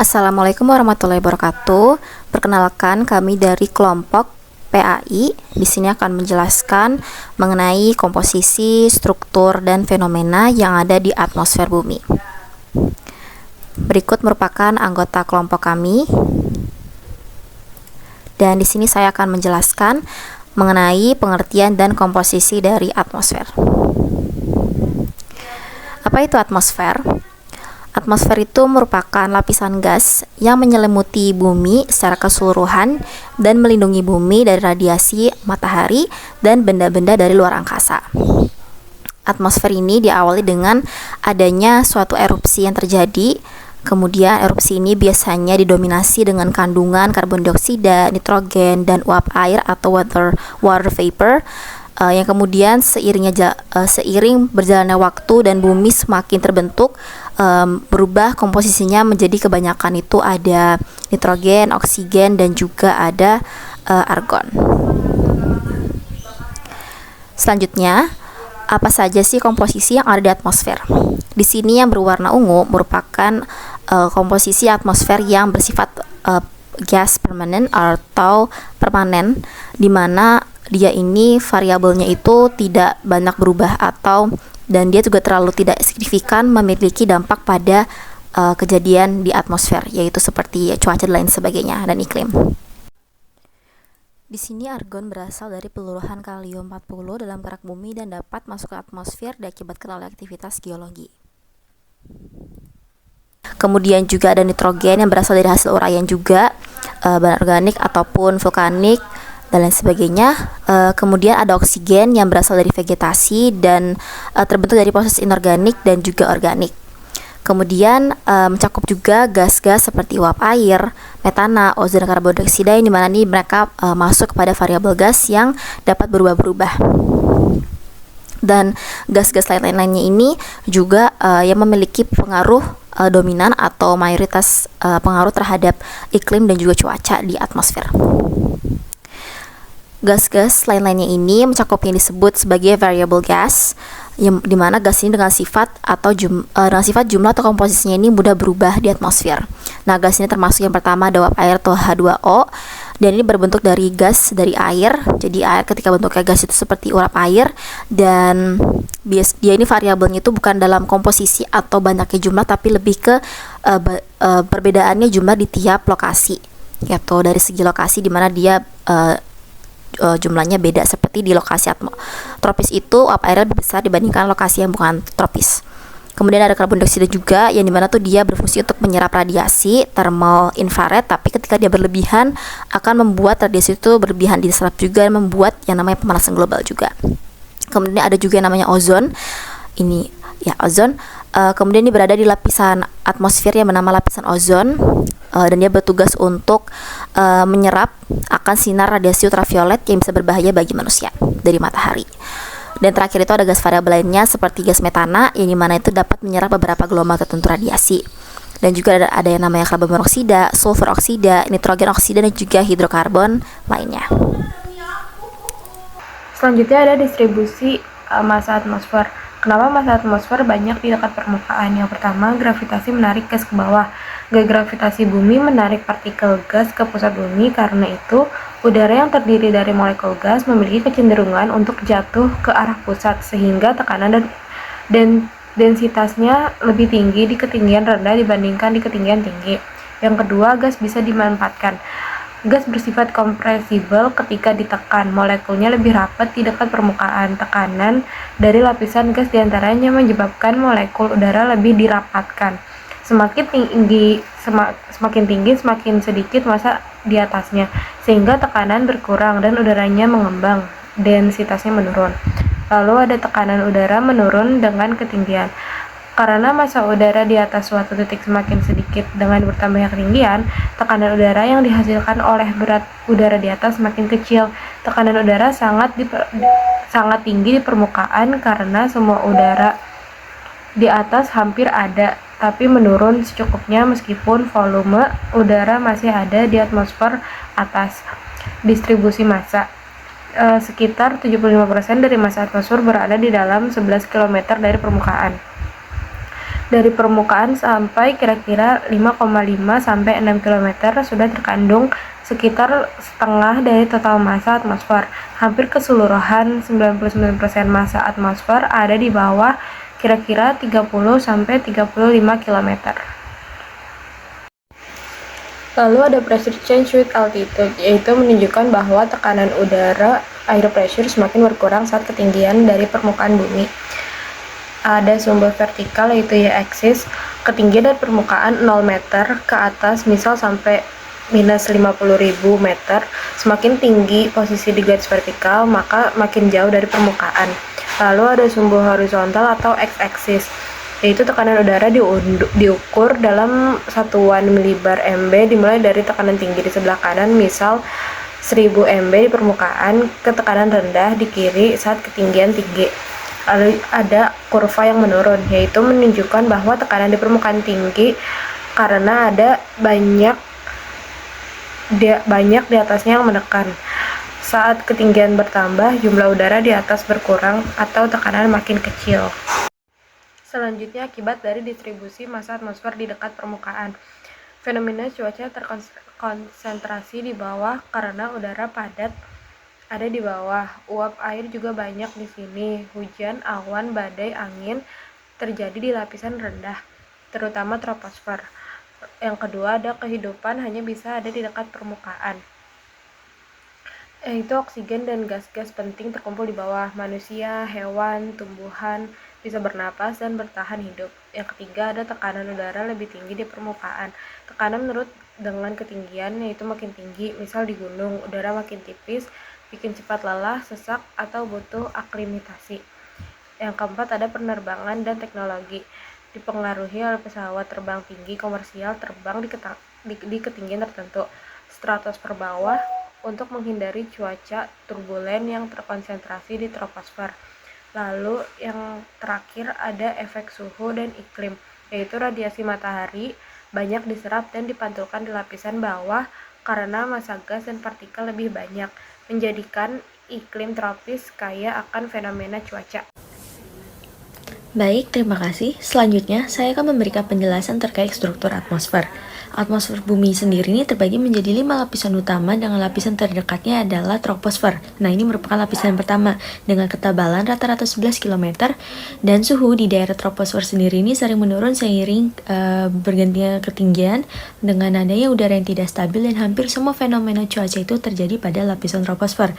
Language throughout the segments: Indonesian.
Assalamualaikum warahmatullahi wabarakatuh. Perkenalkan, kami dari kelompok PAI. Di sini akan menjelaskan mengenai komposisi, struktur, dan fenomena yang ada di atmosfer bumi. Berikut merupakan anggota kelompok kami. Dan di sini saya akan menjelaskan mengenai pengertian dan komposisi dari atmosfer. Apa itu atmosfer? Atmosfer itu merupakan lapisan gas yang menyelimuti bumi secara keseluruhan dan melindungi bumi dari radiasi matahari dan benda-benda dari luar angkasa. Atmosfer ini diawali dengan adanya suatu erupsi yang terjadi. Kemudian erupsi ini biasanya didominasi dengan kandungan karbon dioksida, nitrogen, dan uap air atau water vapor, yang kemudian seiring berjalannya waktu dan bumi semakin terbentuk, berubah komposisinya menjadi kebanyakan itu ada nitrogen, oksigen, dan juga ada argon. Selanjutnya, apa saja sih komposisi yang ada di atmosfer? Di sini yang berwarna ungu merupakan komposisi atmosfer yang bersifat gas permanen atau permanen, di mana dia ini variabelnya itu tidak banyak berubah dan dia juga terlalu tidak signifikan memiliki dampak pada kejadian di atmosfer, yaitu seperti cuaca dan lain sebagainya dan iklim. Di sini argon berasal dari peluruhan kalium 40 dalam kerak bumi dan dapat masuk ke atmosfer diakibatkan oleh aktivitas geologi. Kemudian juga ada nitrogen yang berasal dari hasil uraian juga, bahan organik ataupun vulkanik dan lain sebagainya. Kemudian ada oksigen yang berasal dari vegetasi dan terbentuk dari proses inorganik dan juga organik. Kemudian mencakup juga gas-gas seperti uap air, metana, ozon, dan karbon dioksida, yang dimana nih mereka masuk kepada variabel gas yang dapat berubah-ubah. Dan gas-gas lainnya ini juga yang memiliki pengaruh dominan atau mayoritas pengaruh terhadap iklim dan juga cuaca di atmosfer. Gas-gas lainnya ini mencakup yang disebut sebagai variable gas, yang dimana gas ini dengan sifat jumlah atau komposisinya ini mudah berubah di atmosfer. Nah, gas ini termasuk yang pertama ada uap air atau H2O, dan ini berbentuk dari gas dari air. Jadi air ketika bentuknya gas itu seperti uap air, dan dia ini variabelnya itu bukan dalam komposisi atau banyaknya jumlah, tapi lebih ke perbedaannya jumlah di tiap lokasi, yaitu dari segi lokasi di mana dia jumlahnya beda. Seperti di lokasi tropis itu uap airnya lebih besar dibandingkan lokasi yang bukan tropis. Kemudian ada karbon dioksida juga, yang dimana tuh dia berfungsi untuk menyerap radiasi thermal infrared, tapi ketika dia berlebihan akan membuat radiasi itu berlebihan diserap juga, dan membuat yang namanya pemanasan global juga. Kemudian ada juga yang namanya ozon. Ini ya ozon. Kemudian ini berada di lapisan atmosfer yang bernama lapisan ozon, dan dia bertugas untuk menyerap akan sinar radiasi ultraviolet yang bisa berbahaya bagi manusia dari matahari. Dan terakhir itu ada gas variabel lainnya seperti gas metana, yang dimana itu dapat menyerap beberapa gelombang tertentu radiasi. Dan juga ada yang namanya karbon monoksida, sulfur oksida, nitrogen oksida, dan juga hidrokarbon lainnya. Selanjutnya ada distribusi massa atmosfer. Kenapa massa atmosfer banyak di dekat permukaan? Yang pertama, gravitasi menarik gas ke bawah. Gravitasi bumi menarik partikel gas ke pusat bumi, karena itu udara yang terdiri dari molekul gas memiliki kecenderungan untuk jatuh ke arah pusat, sehingga tekanan dan densitasnya lebih tinggi di ketinggian rendah dibandingkan di ketinggian tinggi. Yang kedua, gas bisa dimanfaatkan. Gas bersifat kompresibel ketika ditekan, molekulnya lebih rapat di dekat permukaan. Tekanan dari lapisan gas diantaranya menyebabkan molekul udara lebih dirapatkan. Semakin tinggi, semakin sedikit massa di atasnya, sehingga tekanan berkurang dan udaranya mengembang, densitasnya menurun. Lalu ada tekanan udara menurun dengan ketinggian. Karena massa udara di atas suatu titik semakin sedikit dengan bertambahnya ketinggian, tekanan udara yang dihasilkan oleh berat udara di atas semakin kecil. Tekanan udara sangat tinggi di permukaan karena semua udara di atas hampir ada, tapi menurun secukupnya meskipun volume udara masih ada di atmosfer atas. Distribusi massa. Sekitar 75% dari massa atmosfer berada di dalam 11 km dari permukaan. Dari permukaan sampai kira-kira 5,5 sampai 6 km sudah terkandung sekitar setengah dari total massa atmosfer. Hampir keseluruhan 99% massa atmosfer ada di bawah kira-kira 30 sampai 35 km. Lalu ada pressure change with altitude, yaitu menunjukkan bahwa tekanan udara air pressure semakin berkurang saat ketinggian dari permukaan bumi. Ada sumber vertikal yaitu y-axis, ketinggian dari permukaan 0 meter ke atas misal sampai minus 50.000 meter. Semakin tinggi posisi di garis vertikal maka makin jauh dari permukaan. Lalu ada sumber horizontal atau x-axis, yaitu tekanan udara diukur dalam satuan milibar MB dimulai dari tekanan tinggi di sebelah kanan misal 1000 MB di permukaan ke tekanan rendah di kiri saat ketinggian tinggi. Lalu ada kurva yang menurun, yaitu menunjukkan bahwa tekanan di permukaan tinggi karena ada banyak di atasnya yang menekan. Saat ketinggian bertambah, jumlah udara di atas berkurang atau tekanan makin kecil. Selanjutnya, akibat dari distribusi massa atmosfer di dekat permukaan. Fenomena cuaca terkonsentrasi di bawah karena udara padat ada di bawah. Uap air juga banyak di sini. Hujan, awan, badai, angin terjadi di lapisan rendah, terutama troposfer. Yang kedua, ada kehidupan hanya bisa ada di dekat permukaan, yaitu oksigen dan gas-gas penting terkumpul di bawah. Manusia, hewan, tumbuhan bisa bernapas dan bertahan hidup. Yang ketiga, ada tekanan udara lebih tinggi di permukaan. Tekanan menurut dengan ketinggian, yaitu makin tinggi, misal di gunung, udara makin tipis, bikin cepat lelah, sesak, atau butuh aklimatasi. Yang keempat, ada penerbangan dan teknologi. Dipengaruhi oleh pesawat terbang tinggi komersial terbang di ketinggian tertentu, stratosfer bawah, untuk menghindari cuaca turbulen yang terkonsentrasi di troposfer. Lalu yang terakhir ada efek suhu dan iklim, yaitu radiasi matahari banyak diserap dan dipantulkan di lapisan bawah karena massa gas dan partikel lebih banyak, menjadikan iklim tropis kaya akan fenomena cuaca. Baik, terima kasih. Selanjutnya, saya akan memberikan penjelasan terkait struktur atmosfer. Atmosfer bumi sendiri ini terbagi menjadi 5 lapisan utama dengan lapisan terdekatnya adalah troposfer. Nah, ini merupakan lapisan pertama dengan ketebalan rata-rata 11 km dan suhu di daerah troposfer sendiri ini sering menurun seiring bergantinya ketinggian dengan adanya udara yang tidak stabil dan hampir semua fenomena cuaca itu terjadi pada lapisan troposfer.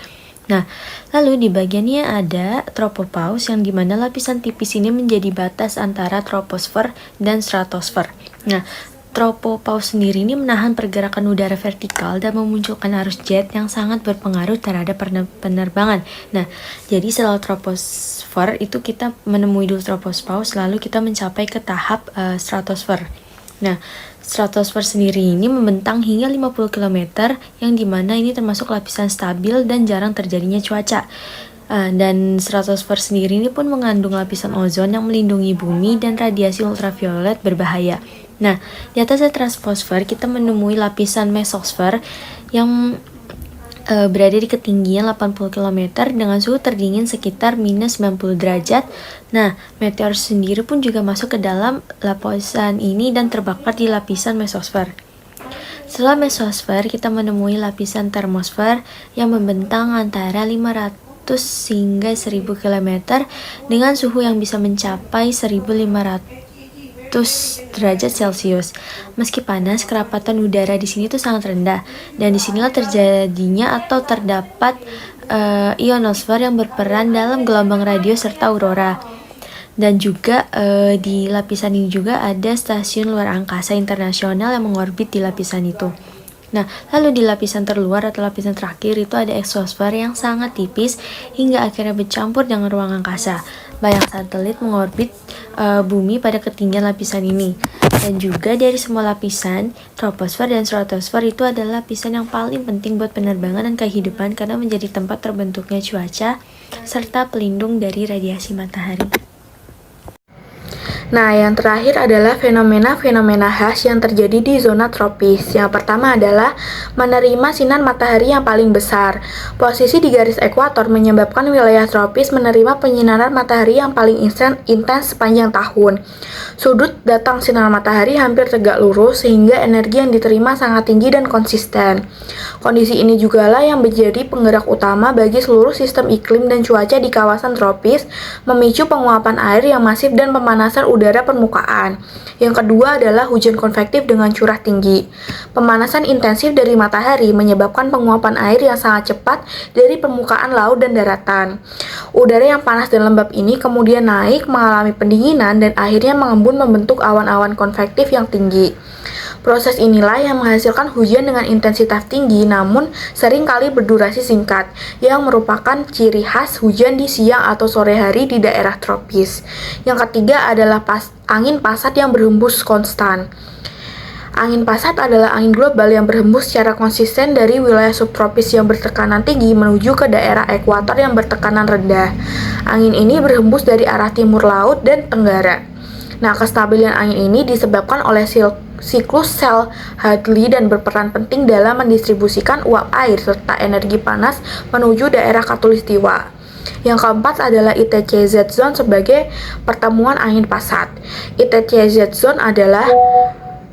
Nah, lalu di bagiannya ada tropopause yang dimana lapisan tipis ini menjadi batas antara troposfer dan stratosfer. Nah, tropopause sendiri ini menahan pergerakan udara vertikal dan memunculkan arus jet yang sangat berpengaruh terhadap penerbangan. Nah, jadi setelah troposfer itu kita menemui dulu tropopause, lalu kita mencapai ke tahap stratosfer. Nah, stratosfer sendiri ini membentang hingga 50 km yang dimana ini termasuk lapisan stabil dan jarang terjadinya cuaca. Dan stratosfer sendiri ini pun mengandung lapisan ozon yang melindungi bumi dan radiasi ultraviolet berbahaya. Nah, di atas stratosfer kita menemui lapisan mesosfer yang berada di ketinggian 80 km dengan suhu terdingin sekitar minus 90 derajat. Nah, meteor sendiri pun juga masuk ke dalam lapisan ini dan terbakar di lapisan mesosfer. Setelah mesosfer, kita menemui lapisan termosfer yang membentang antara 500 hingga 1000 km dengan suhu yang bisa mencapai 1500 derajat Celcius. Meski panas, kerapatan udara di sini tuh sangat rendah dan disinilah terjadinya atau terdapat ionosfer yang berperan dalam gelombang radio serta aurora. Dan juga di lapisan ini juga ada stasiun luar angkasa internasional yang mengorbit di lapisan itu. Nah, lalu di lapisan terluar atau lapisan terakhir itu ada eksosfer yang sangat tipis hingga akhirnya bercampur dengan ruang angkasa. Banyak satelit mengorbit bumi pada ketinggian lapisan ini. Dan juga dari semua lapisan, troposfer dan stratosfer itu adalah lapisan yang paling penting buat penerbangan dan kehidupan karena menjadi tempat terbentuknya cuaca serta pelindung dari radiasi matahari. Nah, yang terakhir adalah fenomena-fenomena khas yang terjadi di zona tropis. Yang pertama adalah menerima sinar matahari yang paling besar. Posisi di garis ekuator menyebabkan wilayah tropis menerima penyinaran matahari yang paling intens sepanjang tahun. Sudut datang sinar matahari hampir tegak lurus sehingga energi yang diterima sangat tinggi dan konsisten. Kondisi ini jugalah yang menjadi penggerak utama bagi seluruh sistem iklim dan cuaca di kawasan tropis, memicu penguapan air yang masif dan pemanasan udara permukaan. Yang kedua adalah hujan konvektif dengan curah tinggi. Pemanasan intensif dari matahari menyebabkan penguapan air yang sangat cepat dari permukaan laut dan daratan. Udara yang panas dan lembab ini kemudian naik, mengalami pendinginan, dan akhirnya mengembun membentuk awan-awan konvektif yang tinggi. Proses inilah yang menghasilkan hujan dengan intensitas tinggi namun sering kali berdurasi singkat, yang merupakan ciri khas hujan di siang atau sore hari di daerah tropis. Yang ketiga adalah angin pasat yang berhembus konstan. Angin pasat adalah angin global yang berhembus secara konsisten dari wilayah subtropis yang bertekanan tinggi menuju ke daerah ekuator yang bertekanan rendah. Angin ini berhembus dari arah timur laut dan tenggara. Nah, kestabilan angin ini disebabkan oleh siklus sel Hadley dan berperan penting dalam mendistribusikan uap air serta energi panas menuju daerah khatulistiwa. Yang keempat adalah ITCZ zone sebagai pertemuan angin pasat. ITCZ zone adalah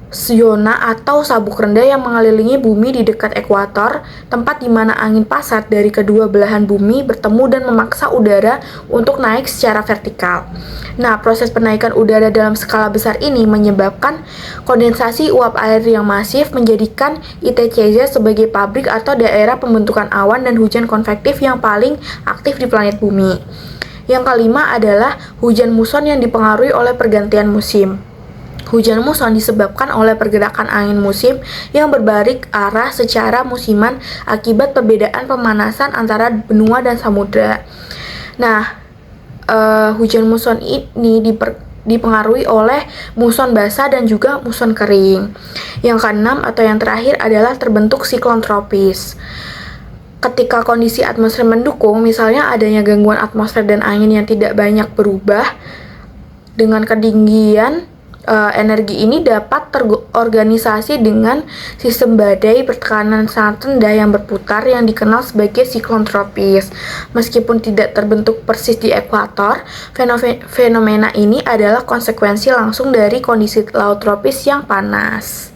zona atau sabuk rendah yang mengelilingi bumi di dekat ekuator, tempat di mana angin pasat dari kedua belahan bumi bertemu dan memaksa udara untuk naik secara vertikal. Nah, proses penaikan udara dalam skala besar ini menyebabkan kondensasi uap air yang masif, menjadikan ITCZ sebagai pabrik atau daerah pembentukan awan dan hujan konvektif yang paling aktif di planet bumi. Yang kelima adalah hujan muson yang dipengaruhi oleh pergantian musim. Hujan muson disebabkan oleh pergerakan angin musim yang berbalik arah secara musiman akibat perbedaan pemanasan antara benua dan samudra. Nah, hujan muson ini dipengaruhi oleh muson basah dan juga muson kering. Yang keenam atau yang terakhir adalah terbentuk siklon tropis. Ketika kondisi atmosfer mendukung, misalnya adanya gangguan atmosfer dan angin yang tidak banyak berubah, dengan ketinggian energi ini dapat terorganisasi dengan sistem badai bertekanan sangat rendah yang berputar yang dikenal sebagai siklon tropis. Meskipun tidak terbentuk persis di ekuator, fenomena ini adalah konsekuensi langsung dari kondisi laut tropis yang panas.